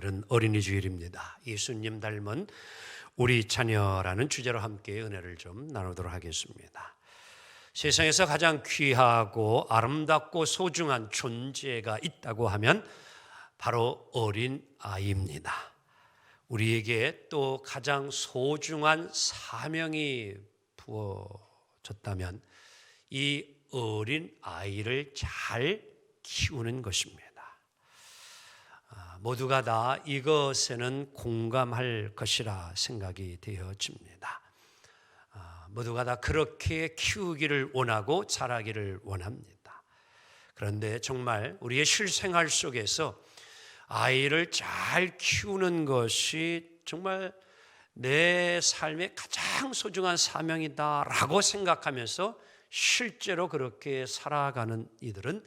오늘은 어린이 주일입니다. 예수님 닮은 우리 자녀라는 주제로 함께 은혜를 좀 나누도록 하겠습니다. 세상에서 가장 귀하고 아름답고 소중한 존재가 있다고 하면 바로 어린 아이입니다. 우리에게 또 가장 소중한 사명이 부어졌다면 이 어린 아이를 잘 키우는 것입니다. 모두가 다 이것에는 공감할 것이라 생각이 되어집니다. 모두가 다 그렇게 키우기를 원하고 자라기를 원합니다. 그런데 정말 우리의 실생활 속에서 아이를 잘 키우는 것이 정말 내 삶의 가장 소중한 사명이다라고 생각하면서 실제로 그렇게 살아가는 이들은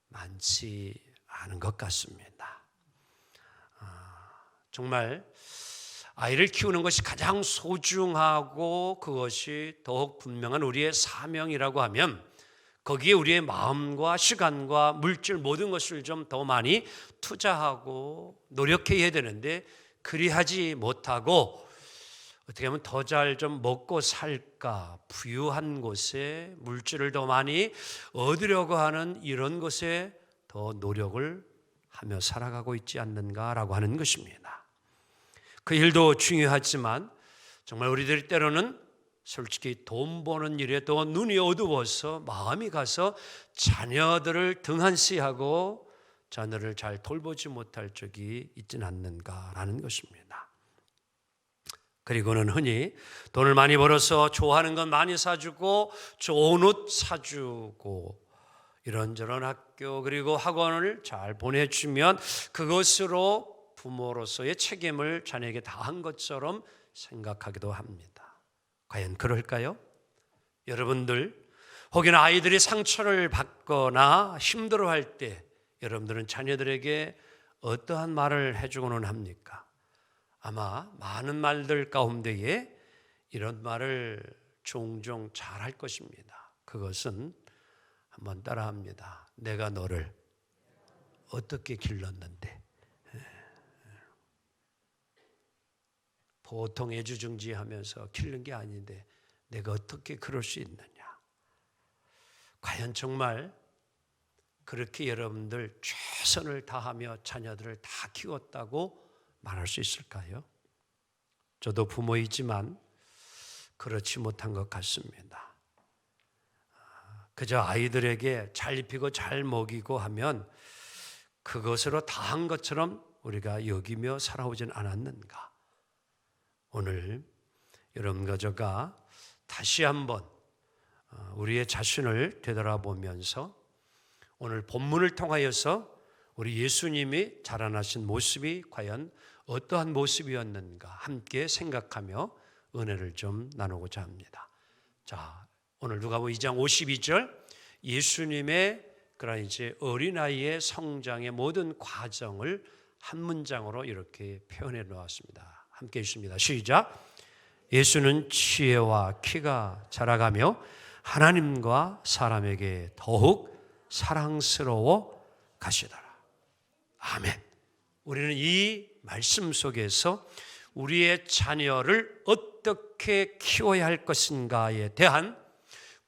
많지 않은 것 같습니다. 정말 아이를 키우는 것이 가장 소중하고 그것이 더욱 분명한 우리의 사명이라고 하면 거기에 우리의 마음과 시간과 물질 모든 것을 좀 더 많이 투자하고 노력해야 되는데 그리하지 못하고 어떻게 하면 더 잘 좀 먹고 살까, 부유한 곳에 물질을 더 많이 얻으려고 하는 이런 것에 더 노력을 하며 살아가고 있지 않는가라고 하는 것입니다. 그 일도 중요하지만 정말 우리들이 때로는 솔직히 돈 버는 일에 더 눈이 어두워서 마음이 가서 자녀들을 등한시하고 자녀를 잘 돌보지 못할 적이 있지는 않는가라는 것입니다. 그리고는 흔히 돈을 많이 벌어서 좋아하는 건 많이 사주고 좋은 옷 사주고 이런저런 학교 그리고 학원을 잘 보내주면 그것으로 부모로서의 책임을 자녀에게 다한 것처럼 생각하기도 합니다. 과연 그럴까요? 여러분들 혹은 아이들이 상처를 받거나 힘들어할 때 여러분들은 자녀들에게 어떠한 말을 해주고는 합니까? 아마 많은 말들 가운데에 이런 말을 종종 잘 할 것입니다. 그것은 한번 따라합니다. 내가 너를 어떻게 길렀는데 보통 애주중지하면서 키우는 게 아닌데 내가 어떻게 그럴 수 있느냐. 과연 정말 그렇게 여러분들 최선을 다하며 자녀들을 다 키웠다고 말할 수 있을까요? 저도 부모이지만 그렇지 못한 것 같습니다. 그저 아이들에게 잘 입히고 잘 먹이고 하면 그것으로 다한 것처럼 우리가 여기며 살아오진 않았는가? 오늘 여러분과 저가 다시 한번 우리의 자신을 되돌아보면서 오늘 본문을 통하여서 우리 예수님이 자라나신 모습이 과연 어떠한 모습이었는가 함께 생각하며 은혜를 좀 나누고자 합니다. 자, 오늘 누가복음 2장 52절 예수님의 그런 이제 어린아이의 성장의 모든 과정을 한 문장으로 이렇게 표현해 놓았습니다. 함께 읽습니다. 시작. 예수는 지혜와 키가 자라가며 하나님과 사람에게 더욱 사랑스러워 가시더라. 아멘. 우리는 이 말씀 속에서 우리의 자녀를 어떻게 키워야 할 것인가에 대한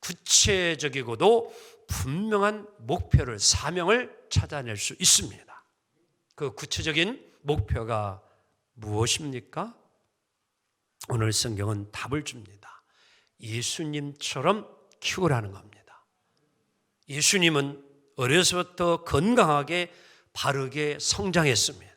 구체적이고도 분명한 목표를, 사명을 찾아낼 수 있습니다. 그 구체적인 목표가 무엇입니까? 오늘 성경은 답을 줍니다. 예수님처럼 키우라는 겁니다. 예수님은 어려서부터 건강하게 바르게 성장했습니다.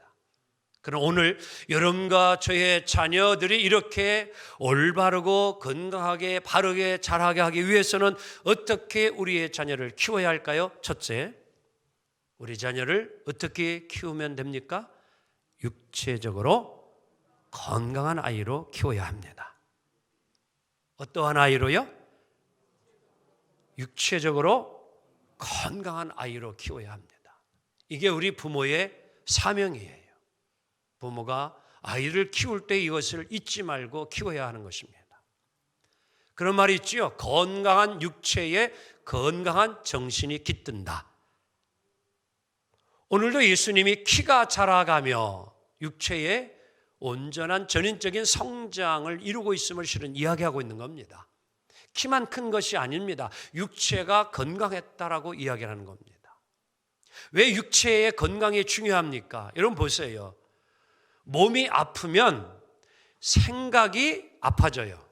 그럼 오늘 여러분과 저의 자녀들이 이렇게 올바르고 건강하게 바르게 자라게 하기 위해서는 어떻게 우리의 자녀를 키워야 할까요? 첫째, 우리 자녀를 어떻게 키우면 됩니까? 육체적으로 건강한 아이로 키워야 합니다. 어떠한 아이로요? 육체적으로 건강한 아이로 키워야 합니다. 이게 우리 부모의 사명이에요. 부모가 아이를 키울 때 이것을 잊지 말고 키워야 하는 것입니다. 그런 말이 있지요. 건강한 육체에 건강한 정신이 깃든다. 오늘도 예수님이 키가 자라가며 육체의 온전한 전인적인 성장을 이루고 있음을 실은 이야기하고 있는 겁니다. 키만 큰 것이 아닙니다. 육체가 건강했다라고 이야기하는 겁니다. 왜 육체의 건강이 중요합니까? 여러분 보세요. 몸이 아프면 생각이 아파져요.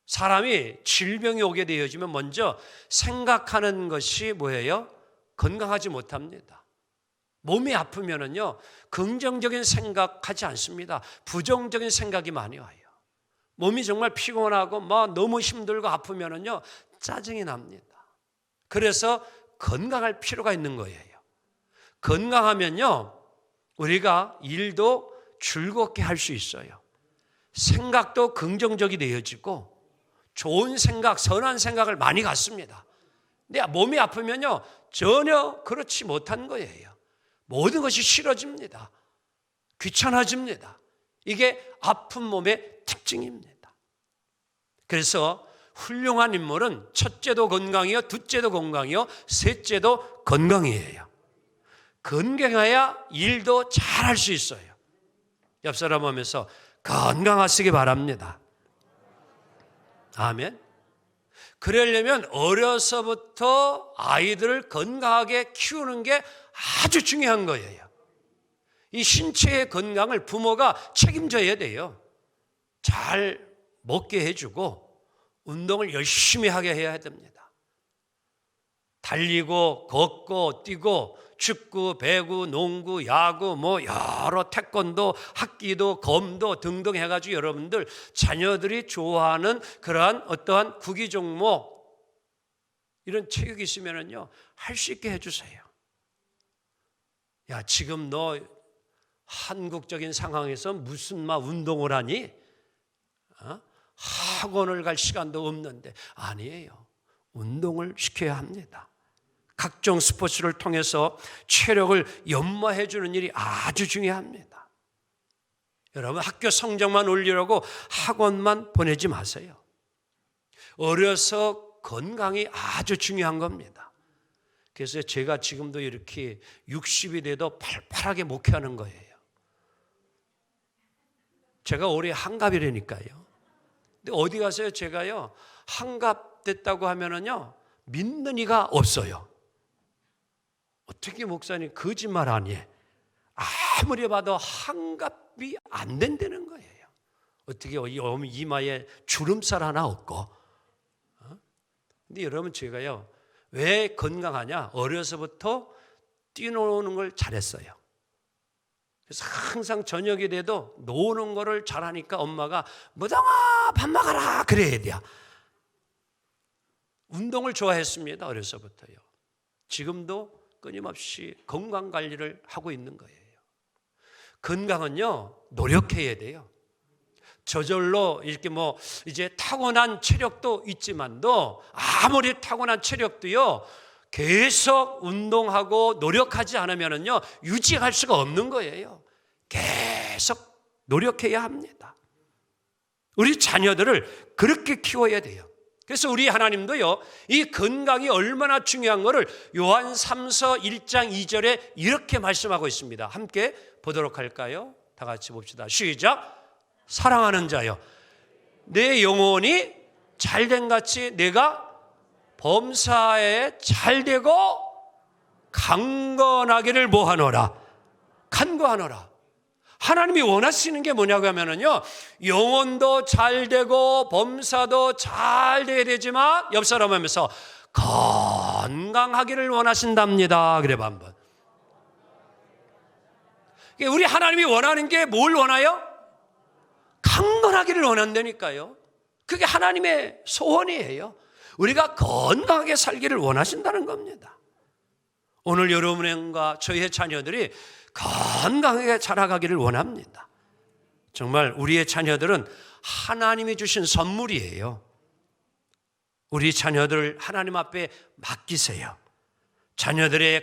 사람이 질병이 오게 되어지면 먼저 생각하는 것이 뭐예요? 건강하지 못합니다. 몸이 아프면은요, 긍정적인 생각하지 않습니다. 부정적인 생각이 많이 와요. 몸이 정말 피곤하고 너무 힘들고 아프면은요, 짜증이 납니다. 그래서 건강할 필요가 있는 거예요. 건강하면요, 우리가 일도 즐겁게 할 수 있어요. 생각도 긍정적이 되어지고 좋은 생각, 선한 생각을 많이 갖습니다. 근데 몸이 아프면요, 전혀 그렇지 못한 거예요. 모든 것이 싫어집니다. 귀찮아집니다. 이게 아픈 몸의 특징입니다. 그래서 훌륭한 인물은 첫째도 건강이요, 둘째도 건강이요, 셋째도 건강이에요. 건강해야 일도 잘할 수 있어요. 옆 사람 하면서 건강하시기 바랍니다. 아멘. 그러려면 어려서부터 아이들을 건강하게 키우는 게 아주 중요한 거예요. 이 신체의 건강을 부모가 책임져야 돼요. 잘 먹게 해주고 운동을 열심히 하게 해야 됩니다. 달리고 걷고 뛰고 축구, 배구, 농구, 야구, 여러 태권도, 학기도, 검도 등등 해가지고 여러분들 자녀들이 좋아하는 그러한 어떠한 구기 종목 이런 체육이 있으면은요, 할 수 있게 해주세요. 야, 지금 너 한국적인 상황에서 무슨 운동을 하니? 학원을 갈 시간도 없는데. 아니에요. 운동을 시켜야 합니다. 각종 스포츠를 통해서 체력을 연마해 주는 일이 아주 중요합니다. 여러분, 학교 성적만 올리려고 학원만 보내지 마세요. 어려서 건강이 아주 중요한 겁니다. 그래서 제가 지금도 이렇게 60이 돼도 팔팔하게 목회하는 거예요. 제가 올해 한갑이라니까요. 근데 어디 가서요, 제가요, 한갑 됐다고 하면은요, 믿는 이가 없어요. 어떻게 목사님 거짓말 아니? 아무리 봐도 한갑이 안 된다는 거예요. 어떻게 이마에 주름살 하나 없고. 근데 여러분, 제가요, 왜 건강하냐? 어려서부터 뛰노는 걸 잘했어요. 그래서 항상 저녁이 돼도 노는 거를 잘하니까 엄마가 무당아 밥 먹어라 그래야 돼요. 운동을 좋아했습니다. 어려서부터요. 지금도 끊임없이 건강관리를 하고 있는 거예요. 건강은요, 노력해야 돼요. 저절로 이렇게 이제 타고난 체력도 있지만도 아무리 타고난 체력도요, 계속 운동하고 노력하지 않으면요, 유지할 수가 없는 거예요. 계속 노력해야 합니다. 우리 자녀들을 그렇게 키워야 돼요. 그래서 우리 하나님도요, 이 건강이 얼마나 중요한 것을 요한 3서 1장 2절에 이렇게 말씀하고 있습니다. 함께 보도록 할까요? 다 같이 봅시다. 시작. 사랑하는 자여, 내 영혼이 잘된 같이 내가 범사에 잘되고 강건하기를 뭐하노라? 간구하노라. 하나님이 원하시는 게 뭐냐고 하면은요, 영혼도 잘 되고 범사도 잘 돼야 되지만 옆 사람 하면서 건강하기를 원하신답니다. 그래 봐 한번. 우리 하나님이 원하는 게 뭘 원해요? 강건하기를 원한다니까요. 그게 하나님의 소원이에요. 우리가 건강하게 살기를 원하신다는 겁니다. 오늘 여러분과 저희의 자녀들이 건강하게 자라가기를 원합니다. 정말 우리의 자녀들은 하나님이 주신 선물이에요. 우리 자녀들을 하나님 앞에 맡기세요. 자녀들의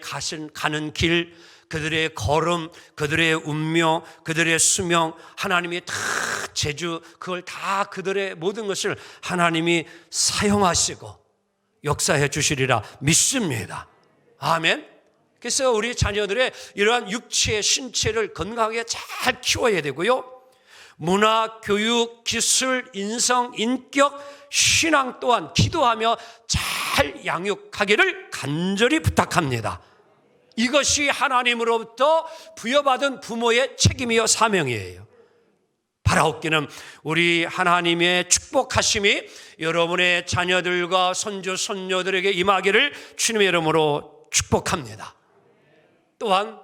가는 길, 그들의 걸음, 그들의 운명, 그들의 수명, 하나님이 다 그걸 다 그들의 모든 것을 하나님이 사용하시고 역사해 주시리라 믿습니다. 아멘. 그래서 우리 자녀들의 이러한 육체, 신체를 건강하게 잘 키워야 되고요. 문화, 교육, 기술, 인성, 인격, 신앙 또한 기도하며 잘 양육하기를 간절히 부탁합니다. 이것이 하나님으로부터 부여받은 부모의 책임이요 사명이에요. 바라옵기는 우리 하나님의 축복하심이 여러분의 자녀들과 손주, 손녀들에게 임하기를 주님의 이름으로 축복합니다. 또한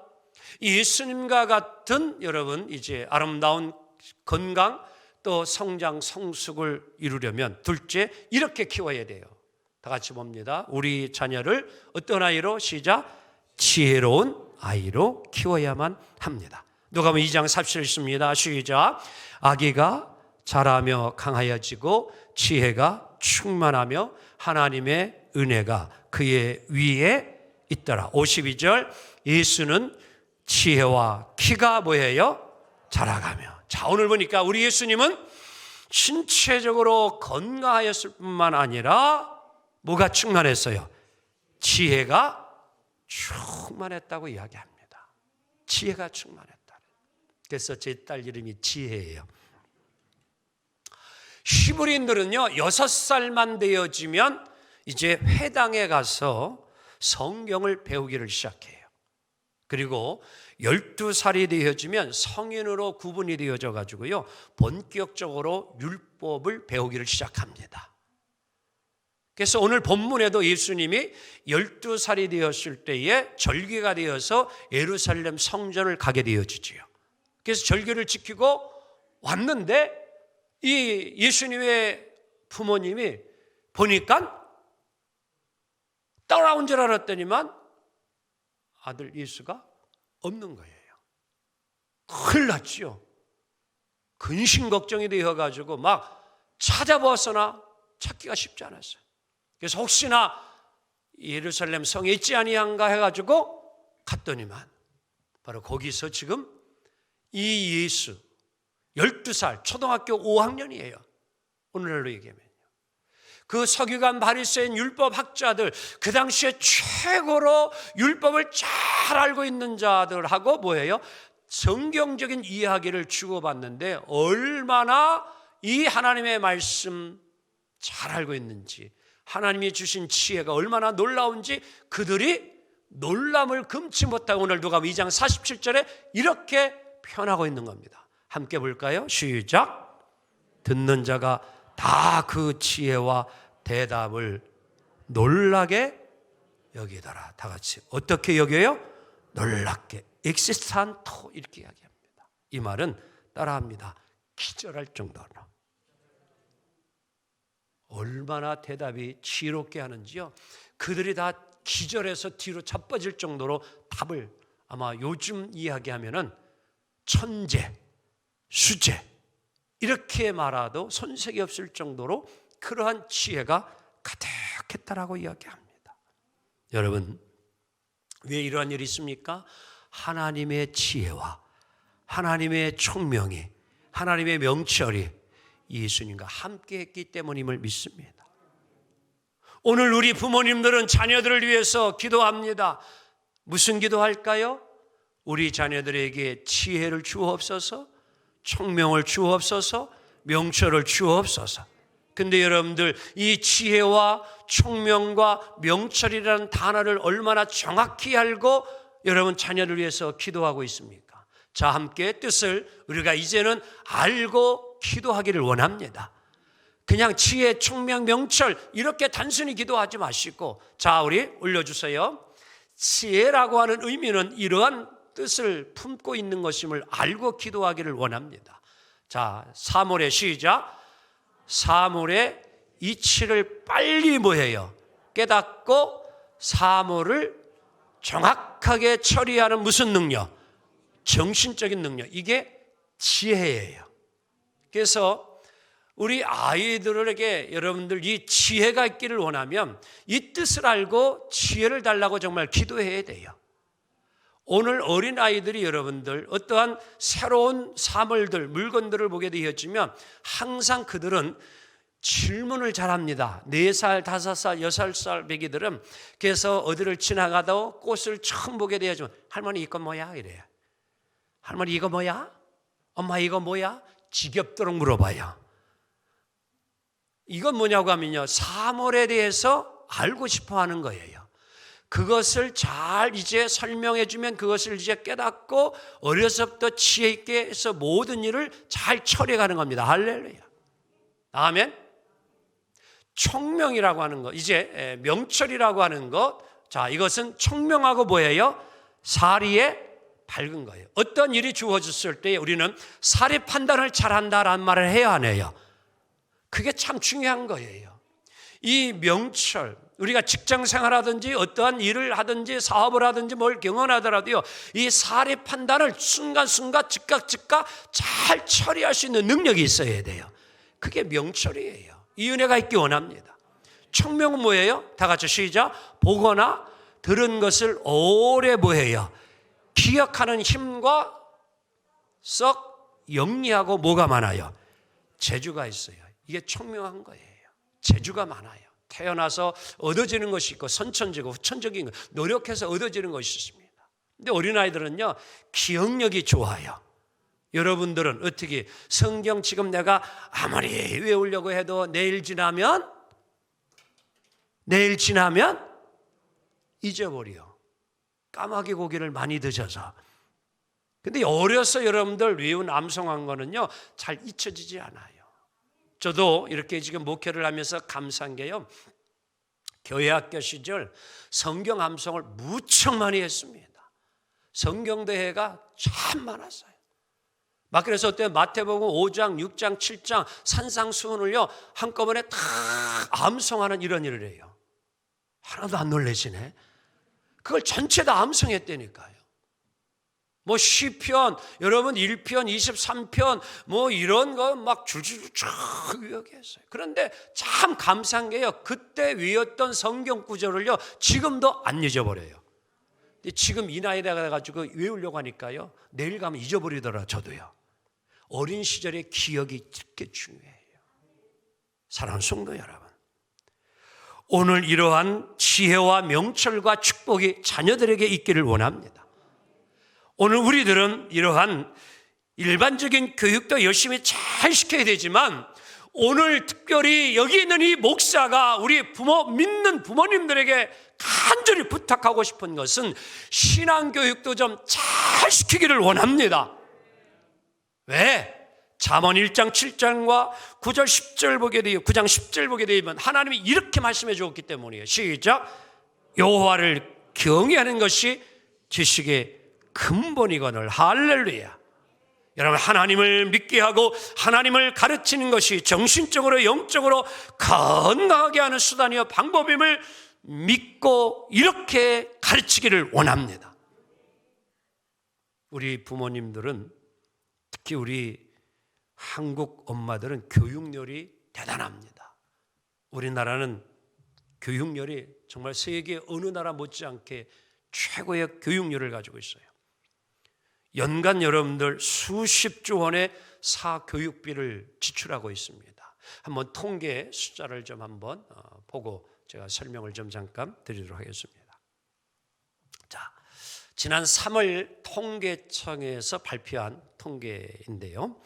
예수님과 같은 여러분 이제 아름다운 건강 또 성장 성숙을 이루려면 둘째 이렇게 키워야 돼요. 다 같이 봅니다. 우리 자녀를 어떤 아이로? 시작. 지혜로운 아이로 키워야만 합니다. 누가복음 2장 4절 있습니다. 시작. 아기가 자라며 강하여지고 지혜가 충만하며 하나님의 은혜가 그의 위에 있더라. 52절. 예수는 지혜와 키가 뭐예요? 자라가며. 자, 오늘 보니까 우리 예수님은 신체적으로 건강하였을 뿐만 아니라 뭐가 충만했어요? 지혜가 충만했다고 이야기합니다. 지혜가 충만했다. 그래서 제 딸 이름이 지혜예요. 히브리인들은요 6살만 되어지면 이제 회당에 가서 성경을 배우기를 시작해요. 그리고 12살이 되어지면 성인으로 구분이 되어져 가지고요 본격적으로 율법을 배우기를 시작합니다. 그래서 오늘 본문에도 예수님이 12살이 되었을 때에 절기가 되어서 예루살렘 성전을 가게 되어지지요. 그래서 절기를 지키고 왔는데 이 예수님의 부모님이 보니까 따라온 줄 알았더니만 아들 예수가 없는 거예요. 큰일 났죠. 근심 걱정이 되어가지고 막 찾아보았으나 찾기가 쉽지 않았어요. 그래서 혹시나 예루살렘 성에 있지 아니한가 해가지고 갔더니만 바로 거기서 지금 이 예수 12살 초등학교 5학년이에요. 오늘날로 얘기하면요. 그 서기관 바리새인 율법학자들 그 당시에 최고로 율법을 잘 알고 있는 자들하고 뭐예요? 성경적인 이야기를 주고받는데 얼마나 이 하나님의 말씀 잘 알고 있는지 하나님이 주신 지혜가 얼마나 놀라운지 그들이 놀람을 금치 못하고 오늘 누가복음 2장 47절에 이렇게 표현하고 있는 겁니다. 함께 볼까요? 시작. 듣는 자가 다 그 지혜와 대답을 놀라게 여기더라. 다 같이 어떻게 여겨요? 놀랍게 엑시스탄토 이렇게 이야기합니다. 이 말은 따라합니다. 기절할 정도로. 얼마나 대답이 지혜롭게 하는지요. 그들이 다 기절해서 뒤로 자빠질 정도로 답을 아마 요즘 이야기하면은 천재, 수재 이렇게 말해도 손색이 없을 정도로 그러한 지혜가 가득했다라고 이야기합니다. 여러분 왜 이러한 일이 있습니까? 하나님의 지혜와 하나님의 총명이 하나님의 명철이 예수님과 함께 했기 때문임을 믿습니다. 오늘 우리 부모님들은 자녀들을 위해서 기도합니다. 무슨 기도할까요? 우리 자녀들에게 지혜를 주옵소서, 총명을 주옵소서, 명철을 주옵소서. 근데 여러분들 이 지혜와 총명과 명철이라는 단어를 얼마나 정확히 알고 여러분 자녀를 위해서 기도하고 있습니까? 자, 함께 뜻을 우리가 이제는 알고 기도하기를 원합니다. 그냥 지혜, 총명, 명철 이렇게 단순히 기도하지 마시고 자, 우리 올려주세요. 지혜라고 하는 의미는 이러한 뜻을 품고 있는 것임을 알고 기도하기를 원합니다. 자, 사물의 시작. 사물의 이치를 빨리 뭐해요? 깨닫고 사물을 정확하게 처리하는 무슨 능력? 정신적인 능력. 이게 지혜예요. 그래서 우리 아이들에게 여러분들 이 지혜가 있기를 원하면 이 뜻을 알고 지혜를 달라고 정말 기도해야 돼요. 오늘 어린아이들이 여러분들 어떠한 새로운 사물들, 물건들을 보게 되었지만 항상 그들은 질문을 잘합니다. 4살, 5살, 6살 배기들은 그래서 어디를 지나가도 꽃을 처음 보게 되어지면 할머니 이거 뭐야? 이래요. 할머니 이거 뭐야? 엄마 이거 뭐야? 지겹도록 물어봐요. 이건 뭐냐고 하면요, 사물에 대해서 알고 싶어 하는 거예요. 그것을 잘 이제 설명해 주면 그것을 이제 깨닫고 어려서부터 지혜 있게 해서 모든 일을 잘 처리해 가는 겁니다. 할렐루야. 아멘. 청명이라고 하는 것, 이제 명철이라고 하는 것, 자, 이것은 청명하고 뭐예요? 사리에 밝은 거예요. 어떤 일이 주어졌을 때 우리는 사리 판단을 잘한다라는 말을 해야 하네요. 그게 참 중요한 거예요. 이 명철, 우리가 직장 생활하든지 어떠한 일을 하든지 사업을 하든지 뭘 경험하더라도요, 이 사리 판단을 순간순간 즉각 잘 처리할 수 있는 능력이 있어야 돼요. 그게 명철이에요. 이 은혜가 있기 원합니다. 청명은 뭐예요? 다 같이 시작. 보거나 들은 것을 오래 뭐예요? 기억하는 힘과 썩 영리하고 뭐가 많아요? 재주가 있어요. 이게 청명한 거예요. 재주가 많아요. 태어나서 얻어지는 것이 있고 선천적이고 후천적인 것, 노력해서 얻어지는 것이 있습니다. 근데 어린아이들은요, 기억력이 좋아요. 여러분들은 어떻게 성경 지금 내가 아무리 외우려고 해도 내일 지나면 잊어버려. 까마귀 고기를 많이 드셔서. 근데 어려서 여러분들 외운 암송한 거는요, 잘 잊혀지지 않아요. 저도 이렇게 지금 목회를 하면서 감사한 게요, 교회 학교 시절 성경 암송을 무척 많이 했습니다. 성경대회가 참 많았어요. 막 그래서 어때 마태복음 5장, 6장, 7장 산상수훈을요 한꺼번에 다 암송하는 이런 일을 해요. 하나도 안 놀라시네. 그걸 전체 다 암송했다니까요. 뭐 시편, 여러분 1편, 23편 뭐 이런 거 막 줄줄줄 쭉 외우겠어요. 그런데 참 감사한 게요, 그때 외웠던 성경 구절을요 지금도 안 잊어버려요. 근데 지금 이 나이에 가지고 외우려고 하니까요, 내일 가면 잊어버리더라. 저도요. 어린 시절의 기억이 그렇게 중요해요. 사랑하는 성도 여러분, 오늘 이러한 지혜와 명철과 축복이 자녀들에게 있기를 원합니다. 오늘 우리들은 이러한 일반적인 교육도 열심히 잘 시켜야 되지만, 오늘 특별히 여기 있는 이 목사가 우리 믿는 부모님들에게 간절히 부탁하고 싶은 것은 신앙교육도 좀 잘 시키기를 원합니다. 왜? 잠언 1장 7절과 9절 10절 보게 되면, 9장 10절 보게 되면 하나님이 이렇게 말씀해 주었기 때문이에요. 시작. 여호와를 경외하는 것이 지식의 근본이거늘. 할렐루야. 여러분, 하나님을 믿게 하고 하나님을 가르치는 것이 정신적으로 영적으로 건강하게 하는 수단이요 방법임을 믿고 이렇게 가르치기를 원합니다. 우리 부모님들은, 특히 우리 한국 엄마들은 교육열이 대단합니다. 우리나라는 교육열이 정말 세계 어느 나라 못지않게 최고의 교육열을 가지고 있어요. 연간 여러분들 수십조 원의 사교육비를 지출하고 있습니다. 한번 통계 숫자를 좀 한번 보고 제가 설명을 좀 잠깐 드리도록 하겠습니다. 자, 지난 3월 통계청에서 발표한 통계인데요,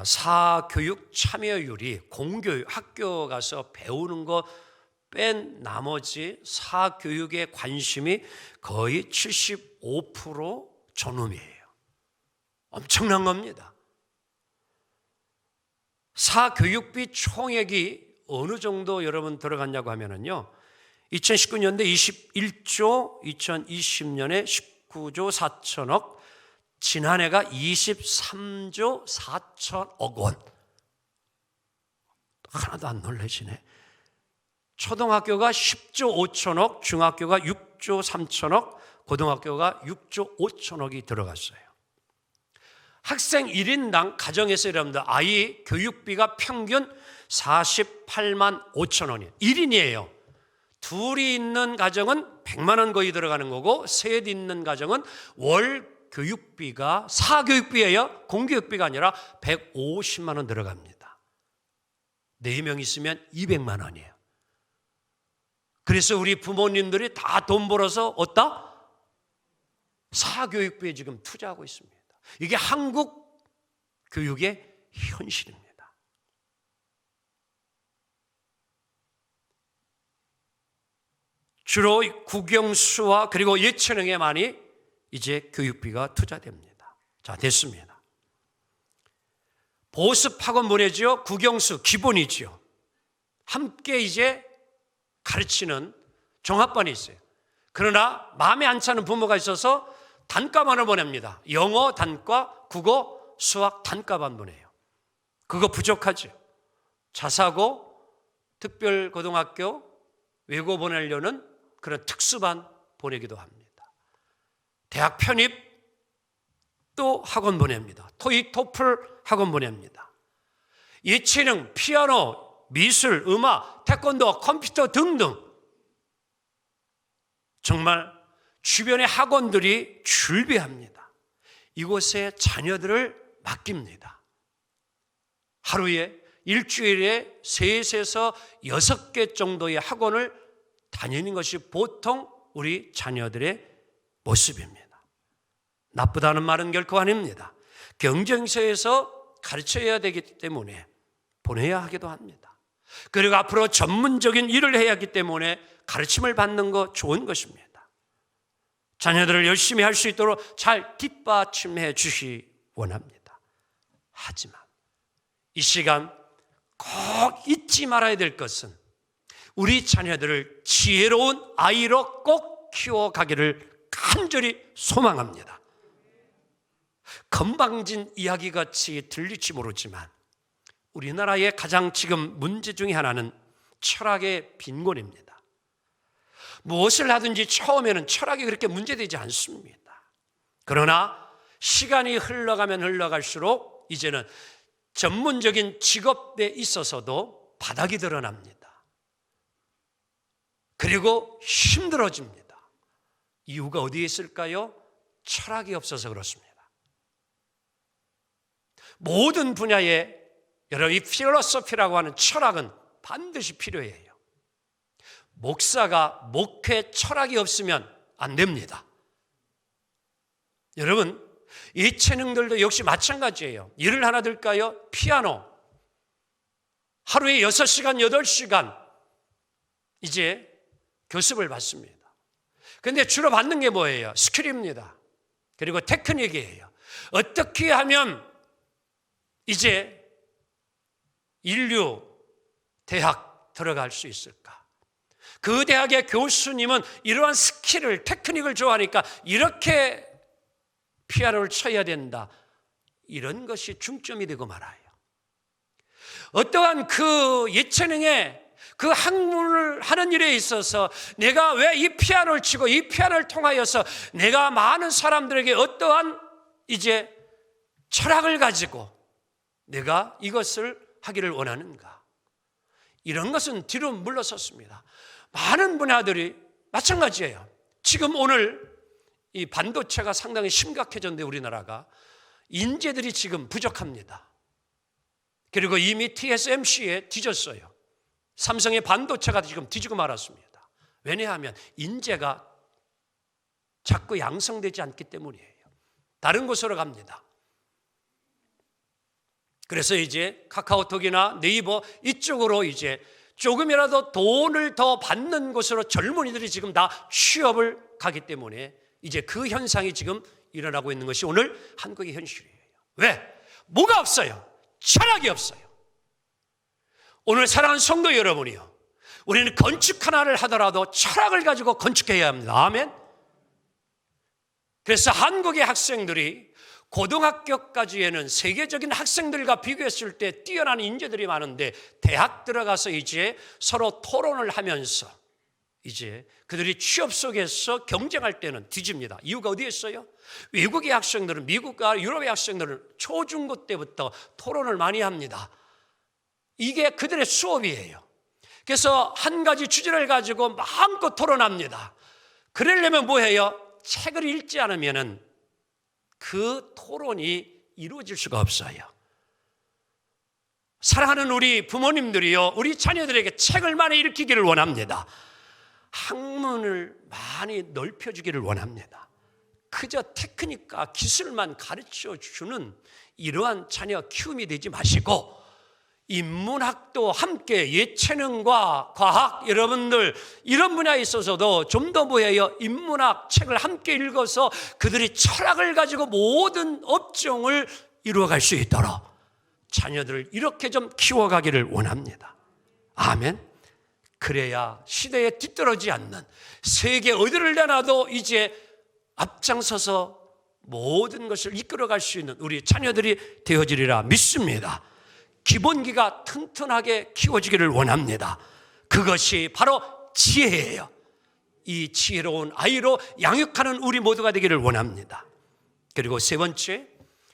사교육 참여율이 공교육, 학교 가서 배우는 거 뺀 나머지 사교육의 관심이 거의 75% 저놈이에요. 엄청난 겁니다. 사교육비 총액이 어느 정도 여러분 들어갔냐고 하면은요, 2019년대 21조, 2020년에 19조 4천억, 지난해가 23조 4천억 원. 하나도 안 놀라시네. 초등학교가 10조 5천억, 중학교가 6조 3천억, 고등학교가 6조 5천억이 들어갔어요. 학생 1인당 가정에서 여러분들 아이 교육비가 평균 48만 5천 원이에요. 1인이에요. 둘이 있는 가정은 100만 원 거의 들어가는 거고, 셋 있는 가정은 월 교육비가, 사교육비예요, 공교육비가 아니라 150만 원 들어갑니다. 4명 있으면 200만 원이에요. 그래서 우리 부모님들이 다 돈 벌어서 어디다? 사교육부에 지금 투자하고 있습니다. 이게 한국 교육의 현실입니다. 주로 국영수와 그리고 예체능에 많이 이제 교육비가 투자됩니다. 자, 됐습니다. 보습 학원 보내죠. 국영수 기본이죠. 함께 이제 가르치는 종합반이 있어요. 그러나 마음에 안 차는 부모가 있어서 단과반을 보냅니다. 영어 단과, 국어, 수학 단과반 보내요. 그거 부족하죠. 자사고, 특별고등학교, 외고 보내려는 그런 특수반 보내기도 합니다. 대학 편입 또 학원 보냅니다. 토익, 토플 학원 보냅니다. 예체능, 피아노, 미술, 음악, 태권도, 컴퓨터 등등 정말 주변의 학원들이 줄비합니다. 이곳에 자녀들을 맡깁니다. 하루에 일주일에 3에서 6개 정도의 학원을 다니는 것이 보통 우리 자녀들의 모습입니다. 나쁘다는 말은 결코 아닙니다. 경쟁사에서 가르쳐야 되기 때문에 보내야 하기도 합니다. 그리고 앞으로 전문적인 일을 해야 하기 때문에 가르침을 받는 거 좋은 것입니다. 자녀들을 열심히 할 수 있도록 잘 뒷받침해 주시 원합니다. 하지만 이 시간 꼭 잊지 말아야 될 것은 우리 자녀들을 지혜로운 아이로 꼭 키워가기를 간절히 소망합니다. 건방진 이야기같이 들릴지 모르지만 우리나라의 가장 지금 문제 중에 하나는 철학의 빈곤입니다. 무엇을 하든지 처음에는 철학이 그렇게 문제되지 않습니다. 그러나 시간이 흘러가면 흘러갈수록 이제는 전문적인 직업에 있어서도 바닥이 드러납니다. 그리고 힘들어집니다. 이유가 어디에 있을까요? 철학이 없어서 그렇습니다. 모든 분야에 여러분 이 필로소피라고 하는 철학은 반드시 필요해요. 목사가 목회 철학이 없으면 안 됩니다. 여러분 예체능들도 역시 마찬가지예요. 예를 하나 들까요? 피아노 하루에 6시간 8시간 이제 교습을 받습니다. 그런데 주로 받는 게 뭐예요? 스킬입니다. 그리고 테크닉이에요. 어떻게 하면 이제 인류 대학 들어갈 수 있을까? 그 대학의 교수님은 이러한 스킬을, 테크닉을 좋아하니까 이렇게 피아노를 쳐야 된다. 이런 것이 중점이 되고 말아요. 어떠한 그 예체능의 그 학문을 하는 일에 있어서 내가 왜 이 피아노를 치고 이 피아노를 통하여서 내가 많은 사람들에게 어떠한 이제 철학을 가지고 내가 이것을 하기를 원하는가? 이런 것은 뒤로 물러섰습니다. 많은 분야들이 마찬가지예요. 지금 오늘 이 반도체가 상당히 심각해졌는데 우리나라가 인재들이 지금 부족합니다. 그리고 이미 TSMC에 뒤졌어요. 삼성의 반도체가 지금 뒤지고 말았습니다. 왜냐하면 인재가 자꾸 양성되지 않기 때문이에요. 다른 곳으로 갑니다. 그래서 이제 카카오톡이나 네이버 이쪽으로 이제 조금이라도 돈을 더 받는 곳으로 젊은이들이 지금 다 취업을 가기 때문에 이제 그 현상이 지금 일어나고 있는 것이 오늘 한국의 현실이에요. 왜? 뭐가 없어요? 철학이 없어요. 오늘 사랑하는 성도 여러분이요, 우리는 건축 하나를 하더라도 철학을 가지고 건축해야 합니다. 아멘. 그래서 한국의 학생들이 고등학교까지에는 세계적인 학생들과 비교했을 때 뛰어난 인재들이 많은데 대학 들어가서 이제 서로 토론을 하면서 이제 그들이 취업 속에서 경쟁할 때는 뒤집니다. 이유가 어디에 있어요? 외국의 학생들은, 미국과 유럽의 학생들은 초중고 때부터 토론을 많이 합니다. 이게 그들의 수업이에요. 그래서 한 가지 주제를 가지고 마음껏 토론합니다. 그러려면 뭐해요? 책을 읽지 않으면 그 토론이 이루어질 수가 없어요. 사랑하는 우리 부모님들이요, 우리 자녀들에게 책을 많이 읽히기를 원합니다. 학문을 많이 넓혀주기를 원합니다. 그저 테크닉과 기술만 가르쳐주는 이러한 자녀 키움이 되지 마시고 인문학도 함께 예체능과 과학, 여러분들 이런 분야에 있어서도 좀 더 뭐예요? 인문학 책을 함께 읽어서 그들이 철학을 가지고 모든 업종을 이루어갈 수 있도록 자녀들을 이렇게 좀 키워가기를 원합니다. 아멘. 그래야 시대에 뒤떨어지지 않는, 세계 어디를 내놔도 이제 앞장서서 모든 것을 이끌어갈 수 있는 우리 자녀들이 되어지리라 믿습니다. 기본기가 튼튼하게 키워지기를 원합니다. 그것이 바로 지혜예요. 이 지혜로운 아이로 양육하는 우리 모두가 되기를 원합니다. 그리고 세 번째,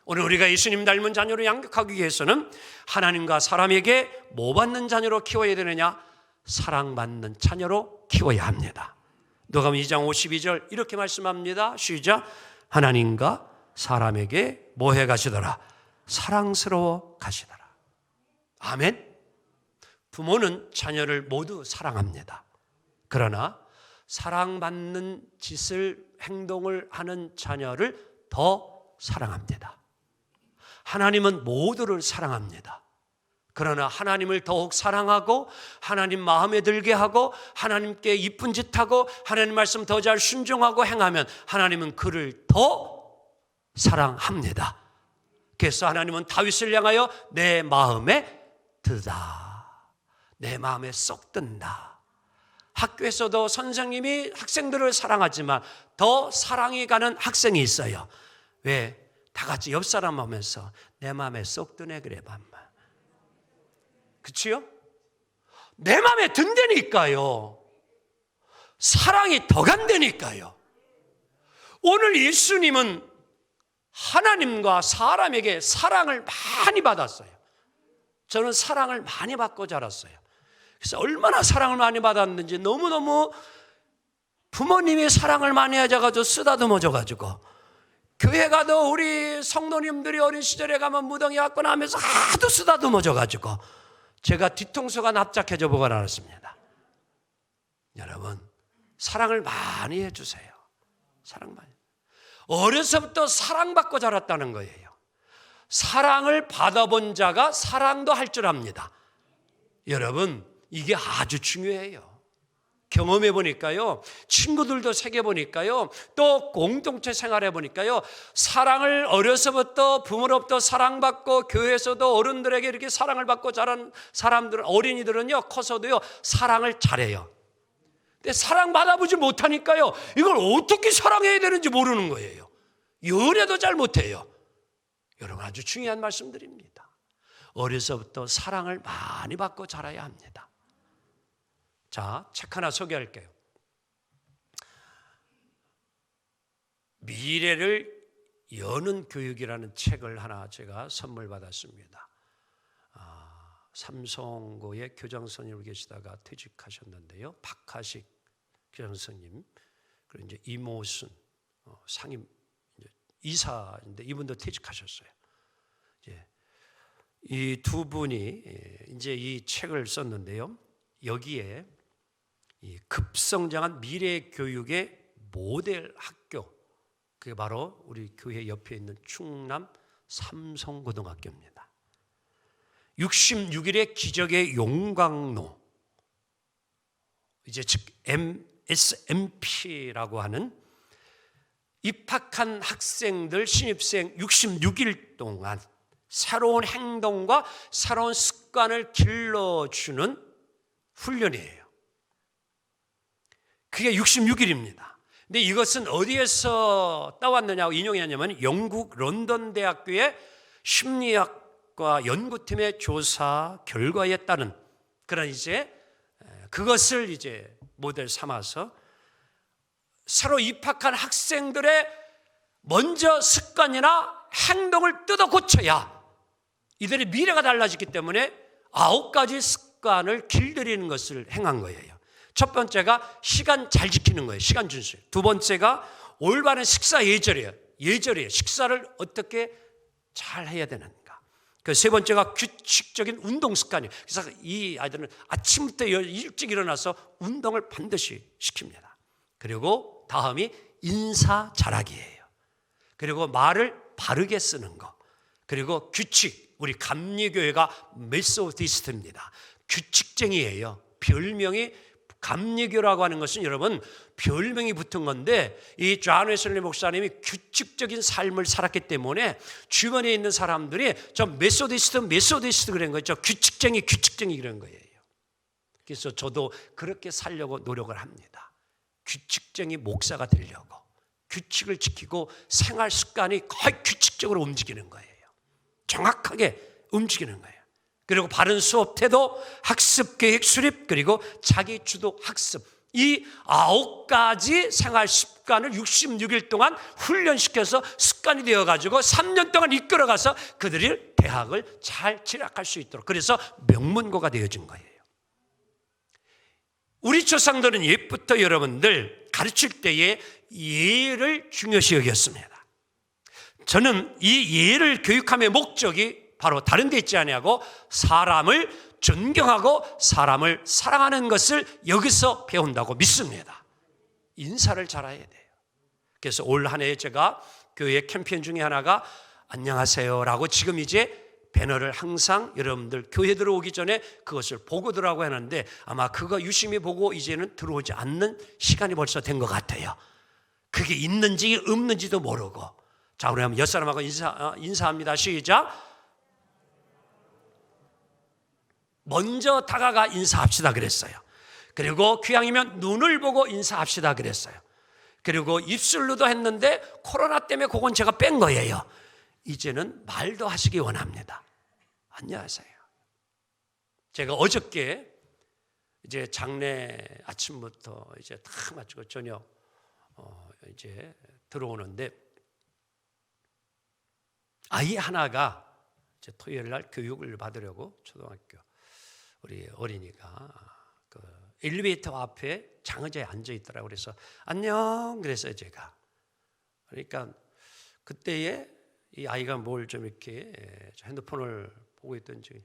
오늘 우리가 예수님 닮은 자녀로 양육하기 위해서는 하나님과 사람에게 뭐 받는 자녀로 키워야 되느냐? 사랑받는 자녀로 키워야 합니다. 누가복음 2장 52절 이렇게 말씀합니다. 시작. 하나님과 사람에게 뭐 해 가시더라? 사랑스러워 가시더라. 아멘. 부모는 자녀를 모두 사랑합니다. 그러나 사랑받는 짓을, 행동을 하는 자녀를 더 사랑합니다. 하나님은 모두를 사랑합니다. 그러나 하나님을 더욱 사랑하고 하나님 마음에 들게 하고 하나님께 이쁜 짓하고 하나님 말씀 더 잘 순종하고 행하면 하나님은 그를 더 사랑합니다. 그래서 하나님은 다윗을 향하여 내 마음에 들다, 내 마음에 쏙 든다. 학교에서도 선생님이 학생들을 사랑하지만 더 사랑이 가는 학생이 있어요. 왜? 다 같이 옆 사람 하면서 내 마음에 쏙 드네 그래 반만. 그치요? 내 마음에 든다니까요. 사랑이 더 간다니까요. 오늘 예수님은 하나님과 사람에게 사랑을 많이 받았어요. 저는 사랑을 많이 받고 자랐어요. 그래서 얼마나 사랑을 많이 받았는지 너무너무 부모님이 사랑을 많이 하셔가지고 쓰다듬어줘가지고 교회 가도 우리 성도님들이 어린 시절에 가면 무덩이 갖고 나면서 하도 쓰다듬어줘가지고 제가 뒤통수가 납작해져 보고 나왔습니다. 여러분 사랑을 많이 해주세요. 사랑 많이. 어려서부터 사랑받고 자랐다는 거예요. 사랑을 받아본 자가 사랑도 할 줄 압니다. 여러분 이게 아주 중요해요. 경험해 보니까요, 친구들도 새겨 보니까요, 또 공동체 생활해 보니까요, 사랑을 어려서부터 부모로부터 사랑받고 교회에서도 어른들에게 이렇게 사랑을 받고 자란 사람들, 어린이들은요 커서도요 사랑을 잘해요. 근데 사랑 받아보지 못하니까요 이걸 어떻게 사랑해야 되는지 모르는 거예요. 연애도 잘 못해요. 여러분 아주 중요한 말씀드립니다. 어려서부터 사랑을 많이 받고 자라야 합니다. 자, 책 하나 소개할게요. 미래를 여는 교육이라는 책을 하나 제가 선물 받았습니다. 삼성고의 교장선생님으로 계시다가 퇴직하셨는데요. 박하식 교장선생님, 그리고 이제 이모순 상임 이사인데 이분도 퇴직하셨어요. 이 두 분이 이제 이 책을 썼는데요. 여기에 이 급성장한 미래 교육의 모델 학교, 그게 바로 우리 교회 옆에 있는 충남 삼성고등학교입니다. 66일의 기적의 용광로, 이제 즉 MSMP라고 하는 입학한 학생들, 신입생 66일 동안 새로운 행동과 새로운 습관을 길러주는 훈련이에요. 그게 66일입니다. 근데 이것은 어디에서 따왔느냐고 인용했냐면 영국 런던 대학교의 심리학과 연구팀의 조사 결과에 따른 그런 이제 그것을 이제 모델 삼아서 새로 입학한 학생들의 먼저 습관이나 행동을 뜯어 고쳐야 이들의 미래가 달라지기 때문에 9가지 습관을 길들이는 것을 행한 거예요. 첫 번째가 시간 잘 지키는 거예요. 시간 준수. 두 번째가 올바른 식사 예절이에요. 식사를 어떻게 잘 해야 되는가. 그 세 번째가 규칙적인 운동 습관이에요. 그래서 이 아이들은 아침부터 일찍 일어나서 운동을 반드시 시킵니다. 그리고 다음이 인사 잘하기예요. 그리고 말을 바르게 쓰는 거. 그리고 규칙. 우리 감리교회가 메소디스트입니다. 규칙쟁이에요. 별명이 감리교라고 하는 것은 여러분 별명이 붙은 건데, 이 존 웨슬리 목사님이 규칙적인 삶을 살았기 때문에 주변에 있는 사람들이 저 메소디스트 그런 거죠. 규칙쟁이 그런 거예요. 그래서 저도 그렇게 살려고 노력을 합니다. 규칙쟁이 목사가 되려고. 규칙을 지키고 생활 습관이 거의 규칙적으로 움직이는 거예요. 정확하게 움직이는 거예요. 그리고 바른 수업 태도, 학습 계획 수립, 그리고 자기 주도 학습. 이 9가지 생활 습관을 66일 동안 훈련시켜서 습관이 되어가지고 3년 동안 이끌어가서 그들이 대학을 잘 진학할 수 있도록, 그래서 명문고가 되어진 거예요. 우리 조상들은 옛부터 여러분들 가르칠 때에 예를 중요시 여겼습니다. 저는 이 예를 교육함의 목적이 바로 다른 데 있지 아니하고 사람을 존경하고 사람을 사랑하는 것을 여기서 배운다고 믿습니다. 인사를 잘해야 돼요. 그래서 올 한 해 제가 교회 캠페인 중에 하나가 안녕하세요라고 지금 이제 배너를 항상 여러분들 교회 들어오기 전에 그것을 보고 들어가고 하는데, 아마 그거 유심히 보고 이제는 들어오지 않는 시간이 벌써 된 것 같아요. 그게 있는지 없는지도 모르고. 자, 그러면 옆 사람하고 인사합니다. 시작. 먼저 다가가 인사합시다 그랬어요. 그리고 귀향이면 눈을 보고 인사합시다 그랬어요. 그리고 입술로도 했는데 코로나 때문에 그건 제가 뺀 거예요. 이제는 말도 하시기 원합니다. 안녕하세요. 제가 어저께 이제 장례 아침부터 이제 다 마치고 저녁 이제 들어오는데, 아이 하나가 이제 토요일 날 교육을 받으려고 초등학교 우리 어린이가 그 엘리베이터 앞에 장의자에 앉아 있더라고요. 그래서 안녕 그랬어요 제가. 그러니까 그때에 이 아이가 뭘 좀 이렇게 핸드폰을 보고 있던지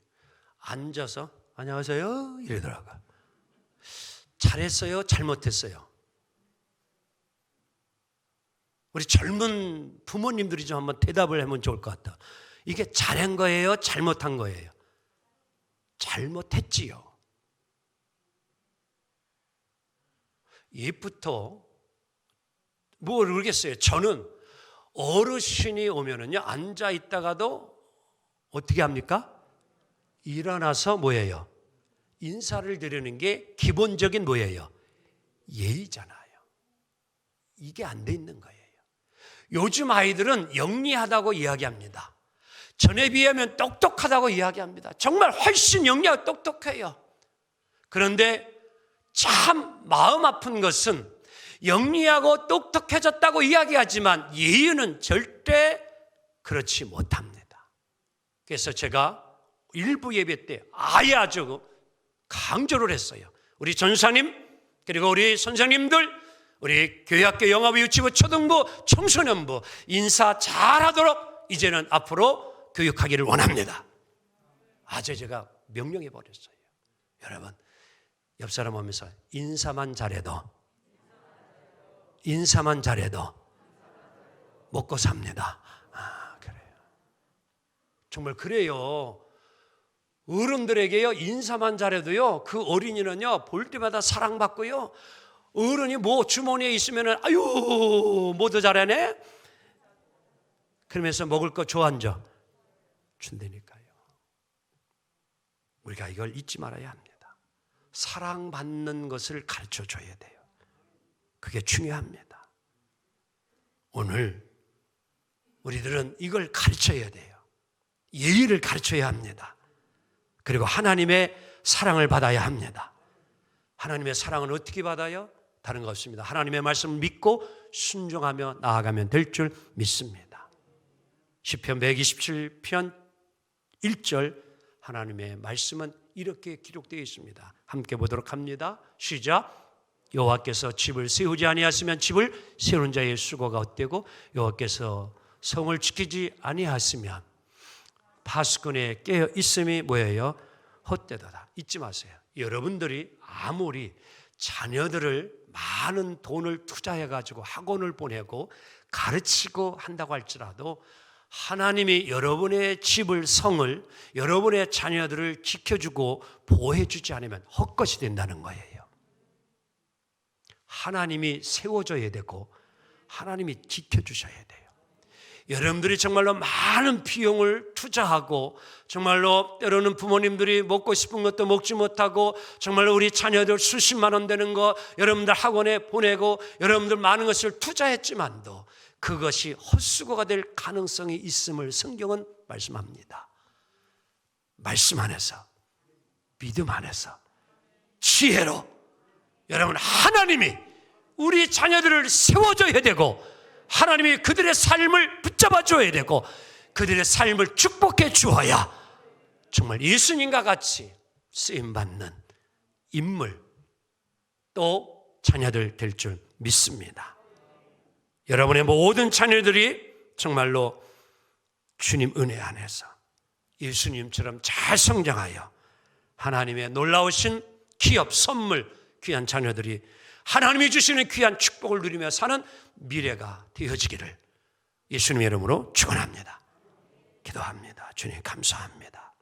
앉아서 안녕하세요 이러더라고요. 잘했어요? 잘못했어요? 우리 젊은 부모님들이 좀 한번 대답을 하면 좋을 것 같다. 이게 잘한 거예요? 잘못한 거예요? 잘못했지요. 옛부터 뭘 모르겠어요. 저는 어르신이 오면은요, 앉아 있다가도 어떻게 합니까? 일어나서 뭐예요? 인사를 드리는 게 기본적인 뭐예요? 예의잖아요. 이게 안 돼 있는 거예요. 요즘 아이들은 영리하다고 이야기합니다. 전에 비하면 똑똑하다고 이야기합니다. 정말 훨씬 영리하고 똑똑해요. 그런데 참 마음 아픈 것은 영리하고 똑똑해졌다고 이야기하지만 예의는 절대 그렇지 못합니다. 그래서 제가 일부 예배 때 아주 강조를 했어요. 우리 전사님, 그리고 우리 선생님들, 우리 교회학교 영화부 유치부 초등부 청소년부 인사 잘하도록 이제는 앞으로 교육하기를 원합니다. 아주 제가 명령해 버렸어요. 여러분, 옆 사람 오면서 인사만 잘해도 먹고 삽니다. 그래요. 정말 그래요. 어른들에게요, 인사만 잘해도요, 그 어린이는요, 볼 때마다 사랑받고요, 어른이 뭐 주머니에 있으면은 아유, 뭐도 잘하네? 그러면서 먹을 거 줘앉아 준다니까요. 우리가 이걸 잊지 말아야 합니다. 사랑받는 것을 가르쳐 줘야 돼요. 그게 중요합니다. 오늘 우리들은 이걸 가르쳐야 돼요. 예의를 가르쳐야 합니다. 그리고 하나님의 사랑을 받아야 합니다. 하나님의 사랑은 어떻게 받아요? 다른 거 없습니다. 하나님의 말씀을 믿고 순종하며 나아가면 될 줄 믿습니다. 시편 127편 1절 하나님의 말씀은 이렇게 기록되어 있습니다. 함께 보도록 합니다. 시작. 여호와께서 집을 세우지 아니하시면 집을 세우는 자의 수고가 헛되고 여호와께서 성을 지키지 아니하시면 파수꾼에 깨어 있음이 뭐예요? 헛되도다. 잊지 마세요. 여러분들이 아무리 자녀들을 많은 돈을 투자해가지고 학원을 보내고 가르치고 한다고 할지라도 하나님이 여러분의 집을, 성을, 여러분의 자녀들을 지켜주고 보호해주지 않으면 헛것이 된다는 거예요. 하나님이 세워줘야 되고 하나님이 지켜주셔야 돼요. 여러분들이 정말로 많은 비용을 투자하고 정말로 때로는 부모님들이 먹고 싶은 것도 먹지 못하고 정말로 우리 자녀들 수십만 원 되는 거 여러분들 학원에 보내고 여러분들 많은 것을 투자했지만도 그것이 헛수고가 될 가능성이 있음을 성경은 말씀합니다. 말씀 안에서, 믿음 안에서, 지혜로 여러분 하나님이 우리 자녀들을 세워줘야 되고 하나님이 그들의 삶을 붙잡아 줘야 되고 그들의 삶을 축복해 주어야 정말 예수님과 같이 쓰임받는 인물 또 자녀들 될 줄 믿습니다. 여러분의 모든 자녀들이 정말로 주님 은혜 안에서 예수님처럼 잘 성장하여 하나님의 놀라우신 기업, 선물, 귀한 자녀들이 하나님이 주시는 귀한 축복을 누리며 사는 미래가 되어지기를 예수님의 이름으로 축원합니다. 기도합니다. 주님 감사합니다.